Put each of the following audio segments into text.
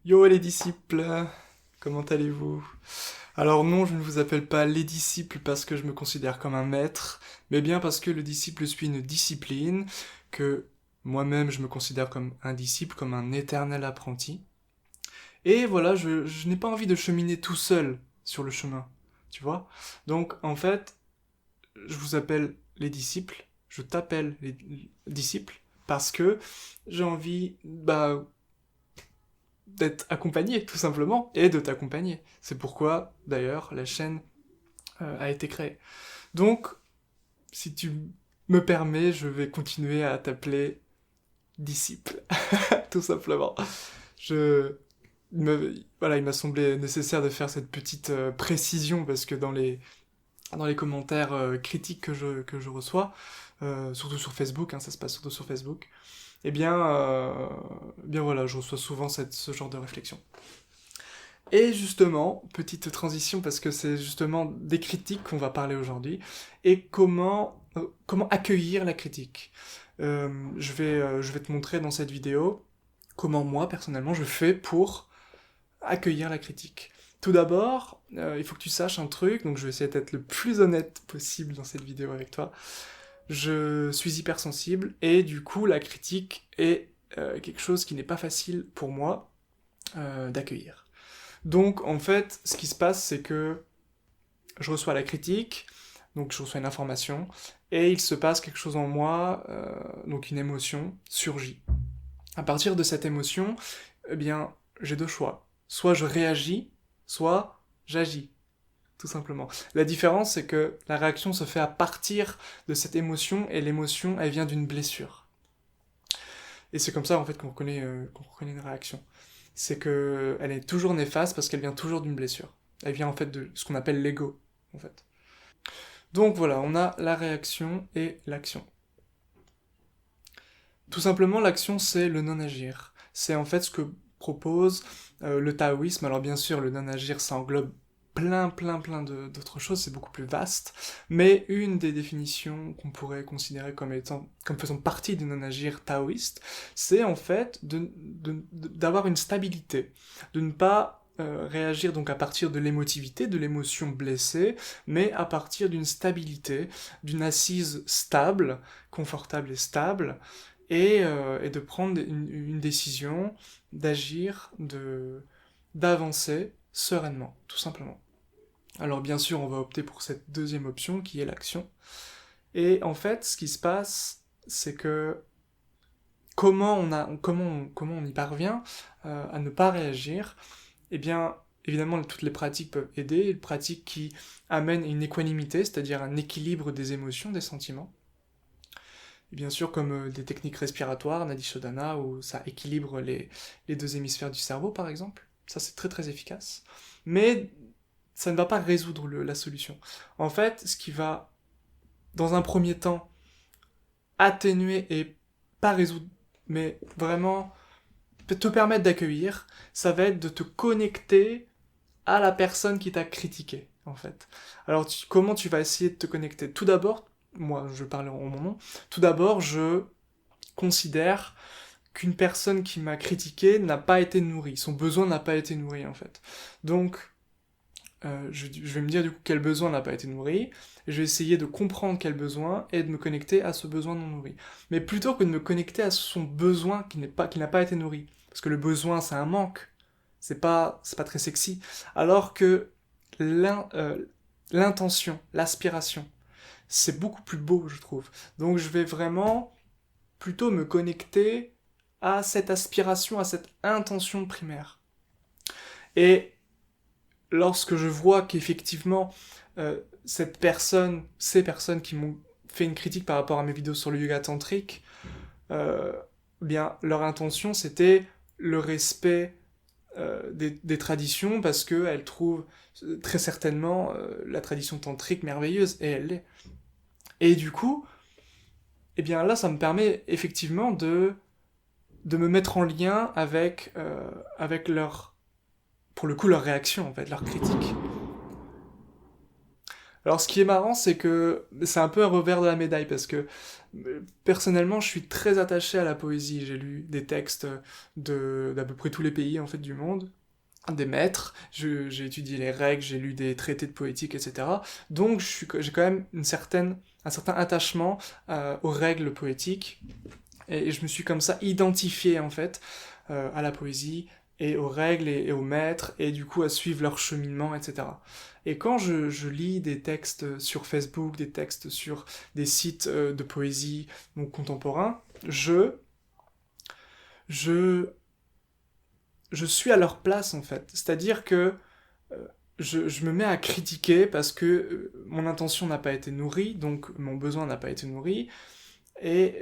Yo les disciples, comment allez-vous? Alors non, je ne vous appelle pas les disciples parce que je me considère comme un maître, mais bien parce que le disciple suit une discipline, que moi-même je me considère comme un disciple, comme un éternel apprenti. Et voilà, je n'ai pas envie de cheminer tout seul sur le chemin, tu vois? Donc en fait, je vous appelle les disciples, je t'appelle les disciples, parce que j'ai envie, d'être accompagné, tout simplement, et de t'accompagner. C'est pourquoi, d'ailleurs, la chaîne a été créée. Donc, si tu me permets, je vais continuer à t'appeler disciple, tout simplement. Je... voilà, il m'a semblé nécessaire de faire cette petite précision, parce que dans les commentaires critiques que je reçois, surtout sur Facebook, hein, ça se passe surtout sur Facebook, eh bien voilà, je reçois souvent ce genre de réflexion. Et justement, petite transition parce que c'est justement des critiques qu'on va parler aujourd'hui et comment accueillir la critique. Je vais te montrer dans cette vidéo comment moi personnellement je fais pour accueillir la critique. Tout d'abord, il faut que tu saches un truc, donc je vais essayer d'être le plus honnête possible dans cette vidéo avec toi. Je suis hypersensible et du coup la critique est quelque chose qui n'est pas facile pour moi d'accueillir. Donc en fait, ce qui se passe, c'est que je reçois la critique, donc je reçois une information, et il se passe quelque chose en moi, donc une émotion surgit. À partir de cette émotion, eh bien, j'ai deux choix. Soit je réagis, soit j'agis, tout simplement. La différence, c'est que la réaction se fait à partir de cette émotion, et l'émotion, elle vient d'une blessure. Et c'est comme ça, en fait, qu'on reconnaît une réaction. C'est que elle est toujours néfaste parce qu'elle vient toujours d'une blessure. Elle vient en fait de ce qu'on appelle l'ego, en fait. Donc voilà, on a la réaction et l'action. Tout simplement, l'action, c'est le non-agir. C'est en fait ce que propose le taoïsme. Alors bien sûr, le non-agir, ça englobe plein d'autres choses, c'est beaucoup plus vaste, mais une des définitions qu'on pourrait considérer comme faisant partie du non-agir taoïste, c'est en fait d'avoir une stabilité, de ne pas réagir donc à partir de l'émotivité, de l'émotion blessée, mais à partir d'une stabilité, d'une assise stable, confortable et stable, et de prendre une décision, d'agir, d'avancer sereinement, tout simplement. Alors bien sûr, on va opter pour cette deuxième option qui est l'action. Et en fait, ce qui se passe, c'est que comment on y parvient à ne pas réagir. Eh bien, évidemment, toutes les pratiques peuvent aider, les pratiques qui amènent une équanimité, c'est-à-dire un équilibre des émotions, des sentiments. Et bien sûr, comme des techniques respiratoires, Nadi Shodhana, où ça équilibre les deux hémisphères du cerveau, par exemple. Ça, c'est très efficace. Mais ça ne va pas résoudre la solution. En fait, ce qui va, dans un premier temps, atténuer et pas résoudre, mais vraiment te permettre d'accueillir, ça va être de te connecter à la personne qui t'a critiqué, en fait. Alors, comment tu vas essayer de te connecter? Tout d'abord, moi, je parle en mon nom, tout d'abord, je considère qu'une personne qui m'a critiqué n'a pas été nourrie, son besoin n'a pas été nourri, en fait. Donc, je vais me dire du coup quel besoin n'a pas été nourri, et je vais essayer de comprendre quel besoin et de me connecter à ce besoin non nourri. Mais plutôt que de me connecter à son besoin qui n'a pas été nourri, parce que le besoin c'est un manque, c'est pas très sexy, alors que l'intention, l'aspiration, c'est beaucoup plus beau je trouve. Donc je vais vraiment plutôt me connecter à cette aspiration, à cette intention primaire. Et lorsque je vois qu'effectivement, ces personnes qui m'ont fait une critique par rapport à mes vidéos sur le yoga tantrique, euh, bien, leur intention c'était le respect des traditions parce qu'elles trouvent très certainement la tradition tantrique merveilleuse, et elle l'est. Et du coup, eh bien là, ça me permet effectivement de me mettre en lien avec leur, pour le coup, leur réaction, en fait, leur critique. Alors ce qui est marrant, c'est que c'est un peu un revers de la médaille, parce que personnellement, je suis très attaché à la poésie. J'ai lu des textes d'à peu près tous les pays en fait du monde, des maîtres, j'ai étudié les règles, j'ai lu des traités de poétique, etc. Donc j'ai quand même un certain attachement aux règles poétiques, et je me suis comme ça identifié en fait à la poésie, et aux règles et aux maîtres, et du coup à suivre leur cheminement, etc. Et quand je lis des textes sur Facebook, des textes sur des sites de poésie donc contemporains, je, je suis à leur place en fait. C'est-à-dire que je me mets à critiquer parce que mon intention n'a pas été nourrie, donc mon besoin n'a pas été nourri, et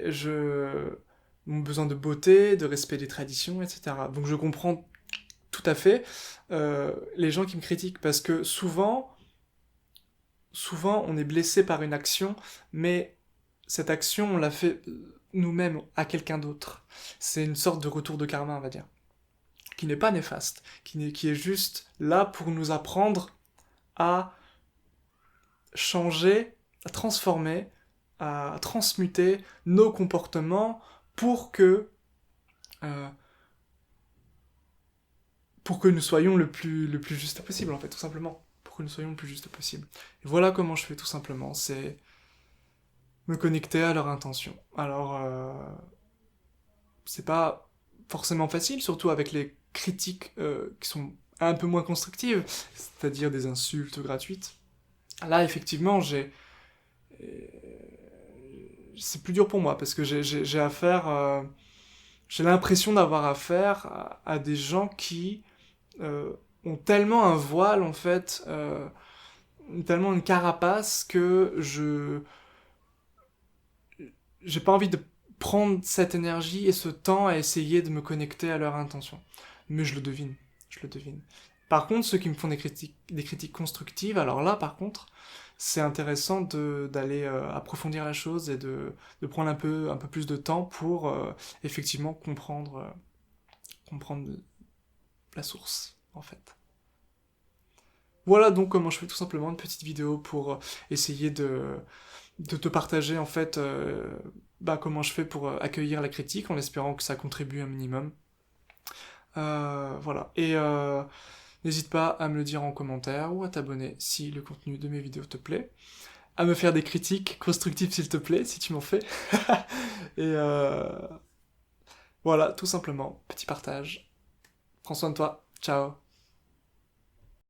mon besoin de beauté, de respect des traditions, etc. Donc je comprends tout à fait les gens qui me critiquent, parce que souvent on est blessé par une action, mais cette action on l'a fait nous-mêmes à quelqu'un d'autre. C'est une sorte de retour de karma, on va dire, qui n'est pas néfaste, qui est juste là pour nous apprendre à changer, à transformer, à transmuter nos comportements pour que euh, nous soyons le plus juste possible, en fait, tout simplement. Pour que nous soyons le plus juste possible. Et voilà comment je fais, tout simplement. C'est me connecter à leur intention. Alors, c'est pas forcément facile, surtout avec les critiques qui sont un peu moins constructives, c'est-à-dire des insultes gratuites. Là, effectivement, c'est plus dur pour moi, parce que j'ai affaire... j'ai l'impression d'avoir affaire à des gens qui ont tellement un voile, en fait, tellement une carapace, que j'ai pas envie de prendre cette énergie et ce temps à essayer de me connecter à leur intention. Mais je le devine. Par contre, ceux qui me font des critiques constructives, alors là, par contre, c'est intéressant d'aller approfondir la chose, et de prendre un peu plus de temps pour effectivement comprendre la source, en fait. Voilà donc comment je fais, tout simplement une petite vidéo pour essayer de te partager en fait comment je fais pour accueillir la critique, en espérant que ça contribue un minimum. Voilà. Et n'hésite pas à me le dire en commentaire, ou à t'abonner si le contenu de mes vidéos te plaît. À me faire des critiques constructives s'il te plaît, si tu m'en fais. Et voilà, tout simplement, petit partage. Prends soin de toi. Ciao.